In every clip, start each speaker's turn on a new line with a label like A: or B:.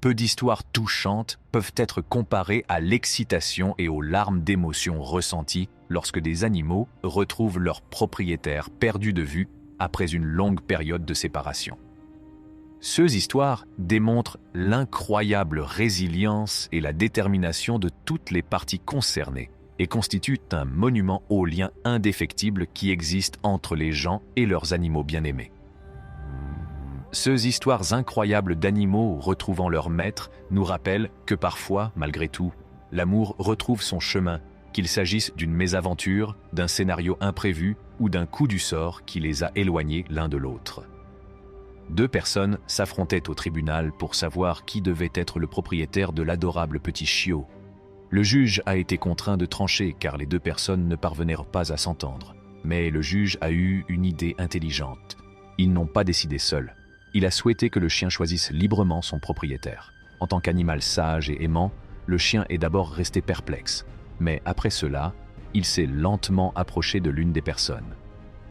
A: peu d'histoires touchantes peuvent être comparées à l'excitation et aux larmes d'émotion ressenties lorsque des animaux retrouvent leur propriétaire perdu de vue après une longue période de séparation. Ces histoires démontrent l'incroyable résilience et la détermination de toutes les parties concernées et constituent un monument aux liens indéfectibles qui existent entre les gens et leurs animaux bien-aimés. Ces histoires incroyables d'animaux retrouvant leur maître nous rappellent que parfois, malgré tout, l'amour retrouve son chemin, qu'il s'agisse d'une mésaventure, d'un scénario imprévu ou d'un coup du sort qui les a éloignés l'un de l'autre. Deux personnes s'affrontaient au tribunal pour savoir qui devait être le propriétaire de l'adorable petit chiot. Le juge a été contraint de trancher car les deux personnes ne parvenèrent pas à s'entendre. Mais le juge a eu une idée intelligente. Ils n'ont pas décidé seuls. Il a souhaité que le chien choisisse librement son propriétaire. En tant qu'animal sage et aimant, le chien est d'abord resté perplexe. Mais après cela, il s'est lentement approché de l'une des personnes.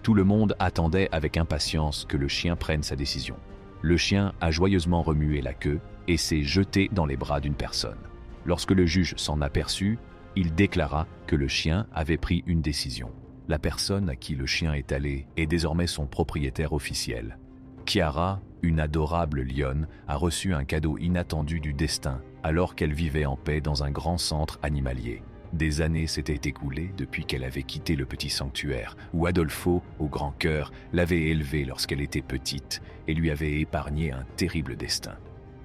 A: Tout le monde attendait avec impatience que le chien prenne sa décision. Le chien a joyeusement remué la queue et s'est jeté dans les bras d'une personne. Lorsque le juge s'en aperçut, il déclara que le chien avait pris une décision. La personne à qui le chien est allé est désormais son propriétaire officiel. Kiara, une adorable lionne, a reçu un cadeau inattendu du destin alors qu'elle vivait en paix dans un grand centre animalier. Des années s'étaient écoulées depuis qu'elle avait quitté le petit sanctuaire où Adolfo, au grand cœur, l'avait élevée lorsqu'elle était petite et lui avait épargné un terrible destin.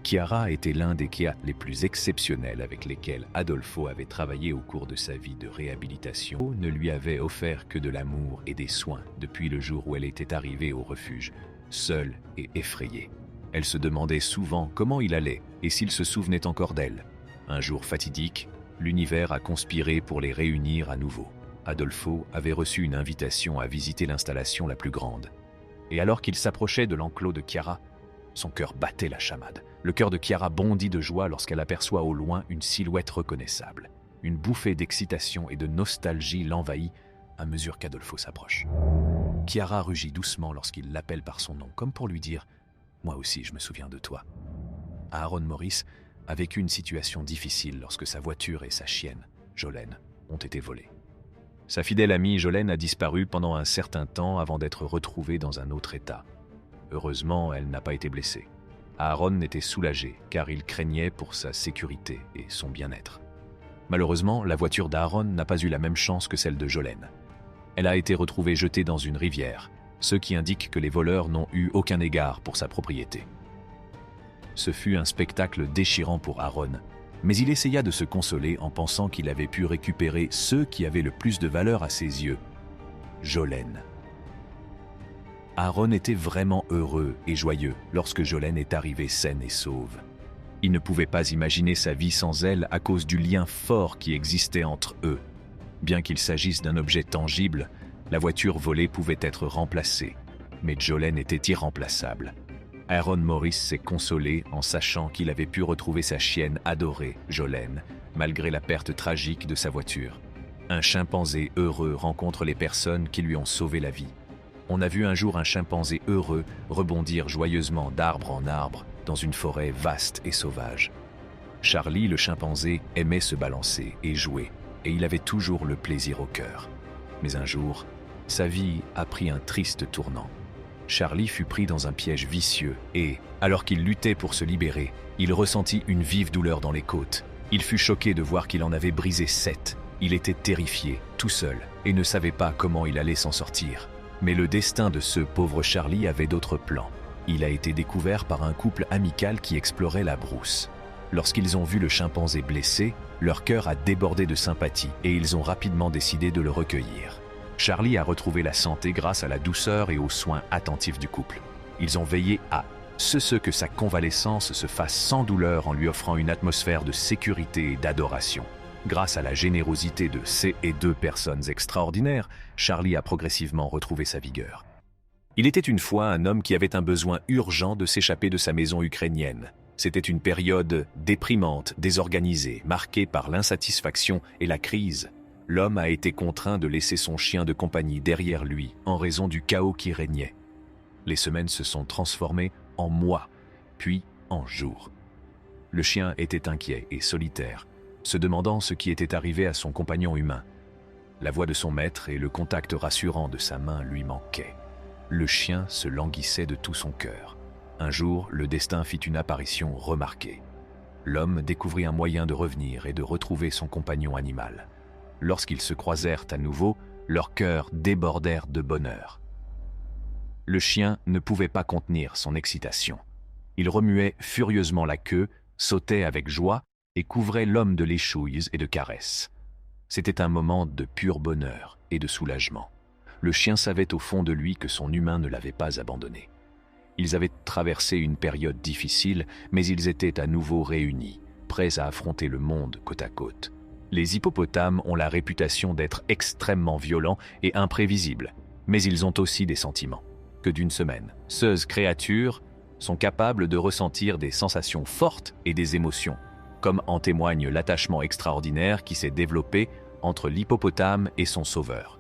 A: Kiara était l'un des Kia les plus exceptionnels avec lesquels Adolfo avait travaillé au cours de sa vie de réhabilitation. Il ne lui avait offert que de l'amour et des soins depuis le jour où elle était arrivée au refuge, seule et effrayée. Elle se demandait souvent comment il allait et s'il se souvenait encore d'elle. Un jour fatidique, l'univers a conspiré pour les réunir à nouveau. Adolfo avait reçu une invitation à visiter l'installation la plus grande. Et alors qu'il s'approchait de l'enclos de Kiara, son cœur battait la chamade. Le cœur de Kiara bondit de joie lorsqu'elle aperçoit au loin une silhouette reconnaissable. Une bouffée d'excitation et de nostalgie l'envahit à mesure qu'Adolfo s'approche. Kiara rugit doucement lorsqu'il l'appelle par son nom, comme pour lui dire « Moi aussi, je me souviens de toi ». Aaron Morris a vécu une situation difficile lorsque sa voiture et sa chienne, Jolene, ont été volées. Sa fidèle amie Jolene a disparu pendant un certain temps avant d'être retrouvée dans un autre état. Heureusement, elle n'a pas été blessée. Aaron était soulagé car il craignait pour sa sécurité et son bien-être. Malheureusement, la voiture d'Aaron n'a pas eu la même chance que celle de Jolene. Elle a été retrouvée jetée dans une rivière, ce qui indique que les voleurs n'ont eu aucun égard pour sa propriété. Ce fut un spectacle déchirant pour Aaron, mais il essaya de se consoler en pensant qu'il avait pu récupérer ceux qui avaient le plus de valeur à ses yeux, Jolene. Aaron était vraiment heureux et joyeux lorsque Jolene est arrivée saine et sauve. Il ne pouvait pas imaginer sa vie sans elle à cause du lien fort qui existait entre eux. Bien qu'il s'agisse d'un objet tangible, la voiture volée pouvait être remplacée, mais Jolene était irremplaçable. Aaron Morris s'est consolé en sachant qu'il avait pu retrouver sa chienne adorée, Jolene, malgré la perte tragique de sa voiture. Un chimpanzé heureux rencontre les personnes qui lui ont sauvé la vie. On a vu un jour un chimpanzé heureux rebondir joyeusement d'arbre en arbre dans une forêt vaste et sauvage. Charlie, le chimpanzé, aimait se balancer et jouer, et il avait toujours le plaisir au cœur. Mais un jour, sa vie a pris un triste tournant. Charlie fut pris dans un piège vicieux et, alors qu'il luttait pour se libérer, il ressentit une vive douleur dans les côtes. Il fut choqué de voir qu'il en avait brisé 7. Il était terrifié, tout seul, et ne savait pas comment il allait s'en sortir. Mais le destin de ce pauvre Charlie avait d'autres plans. Il a été découvert par un couple amical qui explorait la brousse. Lorsqu'ils ont vu le chimpanzé blessé, leur cœur a débordé de sympathie et ils ont rapidement décidé de le recueillir. Charlie a retrouvé la santé grâce à la douceur et aux soins attentifs du couple. Ils ont veillé à ce que sa convalescence se fasse sans douleur en lui offrant une atmosphère de sécurité et d'adoration. Grâce à la générosité de ces deux personnes extraordinaires, Charlie a progressivement retrouvé sa vigueur. Il était une fois un homme qui avait un besoin urgent de s'échapper de sa maison ukrainienne. C'était une période déprimante, désorganisée, marquée par l'insatisfaction et la crise. L'homme a été contraint de laisser son chien de compagnie derrière lui en raison du chaos qui régnait. Les semaines se sont transformées en mois, puis en jours. Le chien était inquiet et solitaire, se demandant ce qui était arrivé à son compagnon humain. La voix de son maître et le contact rassurant de sa main lui manquaient. Le chien se languissait de tout son cœur. Un jour, le destin fit une apparition remarquée. L'homme découvrit un moyen de revenir et de retrouver son compagnon animal. Lorsqu'ils se croisèrent à nouveau, leurs cœurs débordèrent de bonheur. Le chien ne pouvait pas contenir son excitation. Il remuait furieusement la queue, sautait avec joie et couvrait l'homme de léchouilles et de caresses. C'était un moment de pur bonheur et de soulagement. Le chien savait au fond de lui que son humain ne l'avait pas abandonné. Ils avaient traversé une période difficile, mais ils étaient à nouveau réunis, prêts à affronter le monde côte à côte. Les hippopotames ont la réputation d'être extrêmement violents et imprévisibles, mais ils ont aussi des sentiments. Que d'une semaine, ces créatures sont capables de ressentir des sensations fortes et des émotions, comme en témoigne l'attachement extraordinaire qui s'est développé entre l'hippopotame et son sauveur.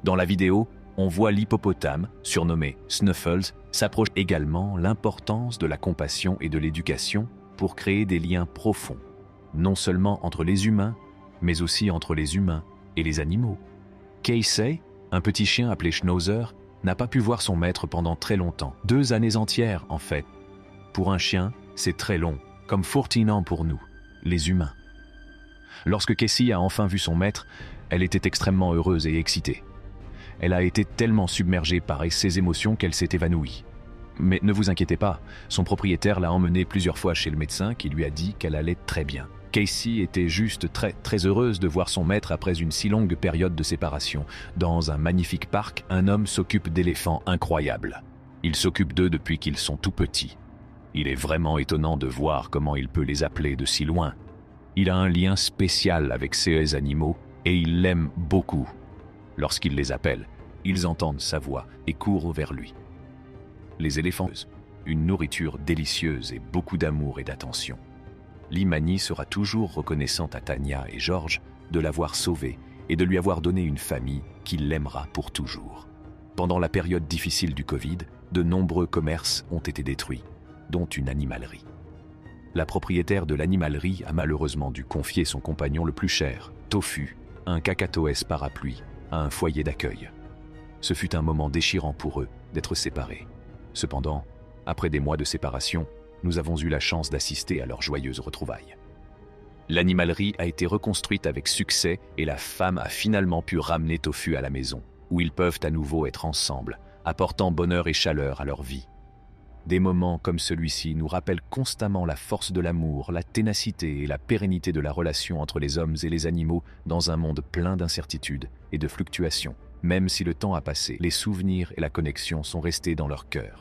A: Dans la vidéo, on voit l'hippopotame, surnommé Snuffles, s'approche également l'importance de la compassion et de l'éducation pour créer des liens profonds, non seulement entre les humains, mais aussi entre les humains et les animaux. Casey, un petit chien appelé Schnauzer, n'a pas pu voir son maître pendant très longtemps, 2 années entières en fait. Pour un chien, c'est très long, comme 14 ans pour nous, les humains. Lorsque Casey a enfin vu son maître, elle était extrêmement heureuse et excitée. Elle a été tellement submergée par ses émotions qu'elle s'est évanouie. Mais ne vous inquiétez pas, son propriétaire l'a emmenée plusieurs fois chez le médecin qui lui a dit qu'elle allait très bien. Casey était juste très heureuse de voir son maître après une si longue période de séparation. Dans un magnifique parc, un homme s'occupe d'éléphants incroyables. Il s'occupe d'eux depuis qu'ils sont tout petits. Il est vraiment étonnant de voir comment il peut les appeler de si loin. Il a un lien spécial avec ces animaux et il l'aime beaucoup. Lorsqu'il les appelle, ils entendent sa voix et courent vers lui. Les éléphants, une nourriture délicieuse et beaucoup d'amour et d'attention. Limani sera toujours reconnaissante à Tania et George de l'avoir sauvée et de lui avoir donné une famille qui l'aimera pour toujours. Pendant la période difficile du Covid, de nombreux commerces ont été détruits, dont une animalerie. La propriétaire de l'animalerie a malheureusement dû confier son compagnon le plus cher, Tofu, un cacatoès parapluie, à un foyer d'accueil. Ce fut un moment déchirant pour eux d'être séparés. Cependant, après des mois de séparation, nous avons eu la chance d'assister à leur joyeuse retrouvaille. L'animalerie a été reconstruite avec succès et la femme a finalement pu ramener Tofu à la maison, où ils peuvent à nouveau être ensemble, apportant bonheur et chaleur à leur vie. Des moments comme celui-ci nous rappellent constamment la force de l'amour, la ténacité et la pérennité de la relation entre les hommes et les animaux dans un monde plein d'incertitudes et de fluctuations. Même si le temps a passé, les souvenirs et la connexion sont restés dans leur cœur.